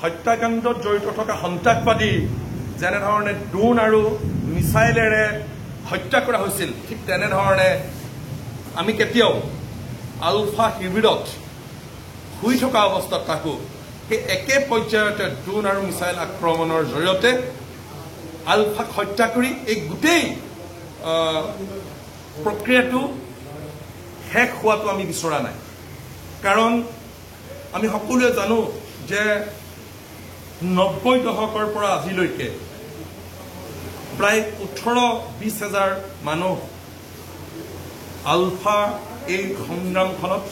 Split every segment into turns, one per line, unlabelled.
হত্যাকাণ্ডত জড়িত থকা সন্ত্ৰাসবাদী যেনেধৰণে ড্ৰোন আৰু মিছাইলেৰে হত্যা কৰা হৈছিল ঠিক তেনেধৰণে আমি কেতিয়াও আলফা শিবিৰত শুই থকা অৱস্থাত থাকোঁ সেই একে পৰ্যায়তে ড্ৰোন আৰু মিছাইল আক্ৰমণৰ জৰিয়তে আলফাক হত্যা কৰি এই গোটেই প্ৰক্ৰিয়াটো শেষ হোৱাটো আমি বিচৰা নাই কাৰণ আমি সকলোৱে জানো যে 90 দশকৰ পৰা আজিলৈকে প্ৰায় 18-20 হাজাৰ মানুহ আলফা এই সংগ্ৰামখনত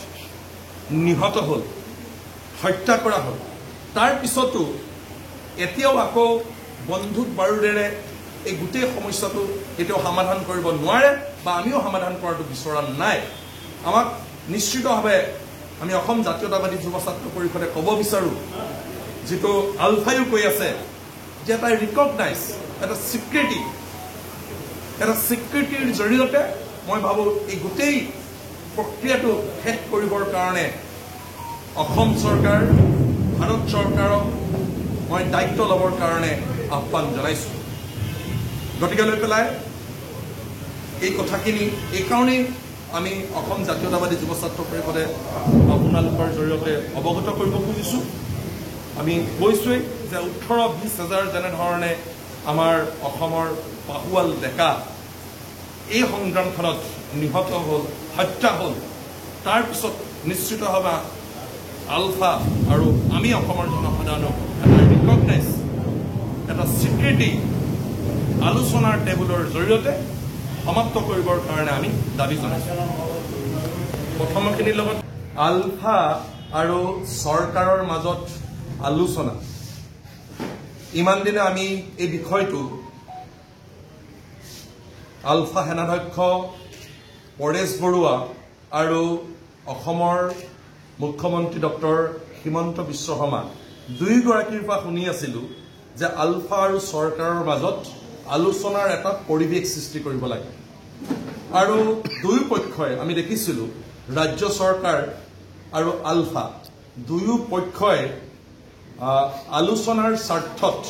নিহত হ'ল হত্যা কৰা হ'ল তাৰ পিছতো এতিয়াও আকৌ বন্ধুক বাৰুদেৰে এই গোটেই সমস্যাটো এতিয়াও সমাধান কৰিব নোৱাৰে বা আমিও সমাধান কৰাটো বিচৰা নাই আমাক নিশ্চিতভাৱে আমি অসম জাতীয়তাবাদী যুৱ ছাত্ৰ পৰিষদে ক'ব বিচাৰোঁ যেটো আলফায়ো কৈ আছে যে এটা ৰিকগনাইজ এটা স্বীকৃতিৰ জৰিয়তে মই ভাবোঁ এই গোটেই প্ৰক্ৰিয়াটো শেষ কৰিবৰ কাৰণে অসম চৰকাৰ ভাৰত চৰকাৰক মই দায়িত্ব ল'বৰ কাৰণে আহ্বান জনাইছোঁ গতিকে লৈ পেলাই এই কথাখিনি এইকাৰণেই আমি অসম জাতীয়তাবাদী যুৱ ছাত্ৰ পৰিষদে আপোনালোকৰ জৰিয়তে অৱগত কৰিব খুজিছোঁ আমি কৈছোঁৱেই যে 18-20 হাজাৰ যেনেধৰণে আমাৰ অসমৰ পাহুৱাল ডেকা এই সংগ্ৰামখনত নিহত হ'ল হত্যা হ'ল তাৰপিছত নিশ্চিতভাৱে আলফা আৰু আমি অসমৰ জনসাধাৰণক এটা ৰিকগনাইজ এটা স্বীকৃতি আলোচনাৰ টেবুলৰ জৰিয়তে সমাপ্ত কৰিবৰ কাৰণে আমি দাবী জনাইছোঁ প্ৰথমখিনিৰ লগত আলফা আৰু চৰকাৰৰ মাজত আলোচনা ইমান দিনে আমি এই বিষয়টো আলফা সেনাধ্যক্ষ পৰেশ বৰুৱা আৰু অসমৰ মুখ্যমন্ত্ৰী ডক্টৰ হিমন্ত বিশ্ব শৰ্মা দুয়োগৰাকীৰ পৰা শুনি আছিলোঁ যে আলফা আৰু চৰকাৰৰ মাজত আলোচনাৰ এটা পৰিৱেশ সৃষ্টি কৰিব লাগে আৰু দুয়ো পক্ষই আমি দেখিছিলোঁ ৰাজ্য চৰকাৰ আৰু আলফা দুয়ো পক্ষই আলোচনাৰ স্বাৰ্থত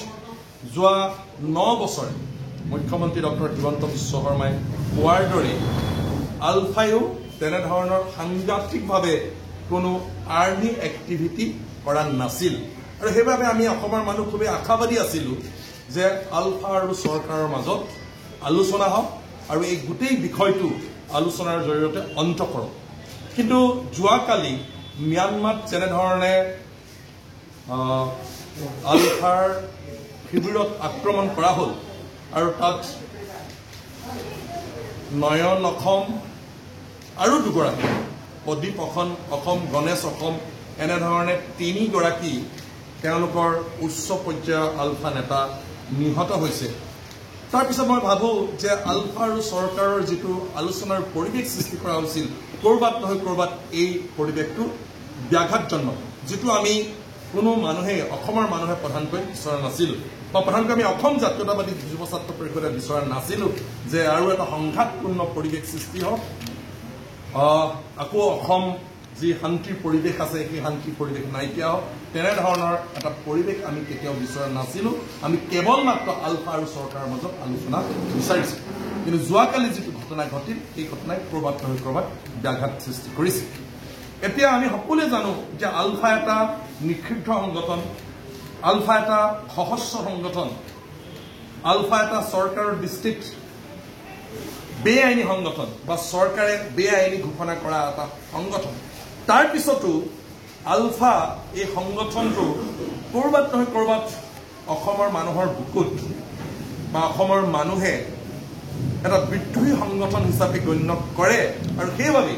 যোৱা 9 বছৰে মুখ্যমন্ত্ৰী ডক্টৰ হিমন্ত বিশ্ব শৰ্মাই কোৱাৰ দৰে আলফায়ো তেনেধৰণৰ সাংঘাতিকভাৱে কোনো আৰ্মি এক্টিভিটি কৰা নাছিল আৰু সেইবাবে আমি অসমৰ মানুহ খুবেই আশাবাদী আছিলোঁ যে আলফা আৰু চৰকাৰৰ মাজত আলোচনা হওক আৰু এই গোটেই বিষয়টো আলোচনাৰ জৰিয়তে অন্ত কৰক কিন্তু যোৱাকালি ম্যানমাৰত যেনেধৰণে আলফাৰ শিবিৰত আক্ৰমণ কৰা হ'ল আৰু তাত নয়ন অসম আৰু দুগৰাকী প্ৰদীপ অসম গণেশ অসম এনেধৰণে 3 গৰাকী তেওঁলোকৰ উচ্চ পৰ্যায়ৰ আলফা নেতা নিহত হৈছে তাৰপিছত মই ভাবোঁ যে আলফা আৰু চৰকাৰৰ যিটো আলোচনাৰ পৰিৱেশ সৃষ্টি কৰা হৈছিল ক'ৰবাত নহয় ক'ৰবাত এই পৰিৱেশটো ব্যাঘাতজনক যিটো আমি কোনো মানুহে অসমৰ মানুহে প্ৰধানকৈ বিচৰা নাছিলোঁ বা প্ৰধানকৈ আমি অসম জাতীয়তাবাদী যুৱ ছাত্ৰ পৰিষদে বিচৰা নাছিলোঁ যে আৰু এটা সংঘাতপূৰ্ণ পৰিৱেশ সৃষ্টি হওক আকৌ অসম যি শান্তিৰ পৰিৱেশ আছে সেই শান্তিৰ পৰিৱেশ নাইকিয়া হওক তেনেধৰণৰ এটা পৰিৱেশ আমি কেতিয়াও বিচৰা নাছিলোঁ আমি কেৱল মাত্ৰ আলফা আৰু চৰকাৰৰ মাজত আলোচনা বিচাৰিছোঁ কিন্তু যোৱাকালি যিটো ঘটনা ঘটিল এই ঘটনাই ক'ৰবাত নহয় ক'ৰবাত ব্যাঘাত সৃষ্টি কৰিছে এতিয়া আমি সকলোৱে জানো যে আলফা এটা নিষিদ্ধ সংগঠন আলফা এটা সশস্ত্ৰ সংগঠন আলফা এটা চৰকাৰৰ দৃষ্টিত বেআইনী সংগঠন বা চৰকাৰে বেআইনী ঘোষণা কৰা এটা সংগঠন তাৰ পিছতো আলফা এই সংগঠনটো ক'ৰবাত নহয় ক'ৰবাত অসমৰ মানুহৰ বুকুত বা অসমৰ মানুহে এটা বিদ্ৰোহী সংগঠন হিচাপে গণ্য কৰে আৰু সেইবাবে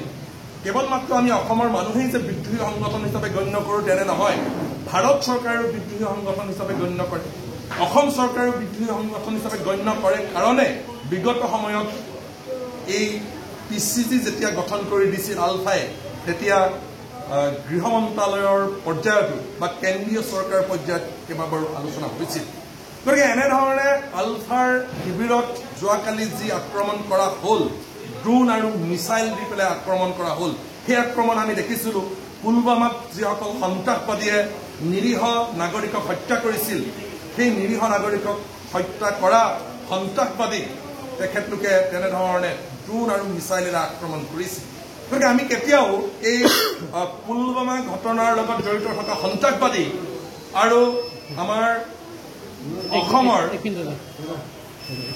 কেৱল মাত্ৰ আমি অসমৰ মানুহেই যে বিদ্ৰোহী সংগঠন হিচাপে গণ্য কৰোঁ তেনে নহয় ভাৰত চৰকাৰেও বিদ্ৰোহী সংগঠন হিচাপে গণ্য কৰে অসম চৰকাৰেও বিদ্ৰোহী সংগঠন হিচাপে গণ্য কৰে কাৰণে বিগত সময়ত এই পিচিজি যেতিয়া গঠন কৰি দিছিল আলফাই তেতিয়া গৃহ মন্ত্ৰালয়ৰ পৰ্যায়তো বা কেন্দ্ৰীয় চৰকাৰ পৰ্যায়ত কেইবাবাৰো আলোচনা হৈছিল গতিকে এনেধৰণে আলফাৰ শিবিৰত যোৱাকালি যি আক্ৰমণ কৰা হ'ল ড্ৰোন আৰু মিছাইল দি পেলাই আক্ৰমণ কৰা হ'ল সেই আক্ৰমণ আমি দেখিছিলোঁ পুলৱামাত যিসকল সন্ত্ৰাসবাদীয়ে নিৰীহ নাগৰিকক হত্যা কৰিছিল সেই নিৰীহ নাগৰিকক হত্যা কৰা সন্ত্ৰাসবাদীক তেখেতলোকে তেনেধৰণে ড্ৰোন আৰু মিছাইলেৰে আক্ৰমণ কৰিছিল গতিকে আমি কেতিয়াও এই পুলৱামা ঘটনাৰ লগত জড়িত থকা সন্ত্ৰাসবাদী আৰু আমাৰ অসমৰ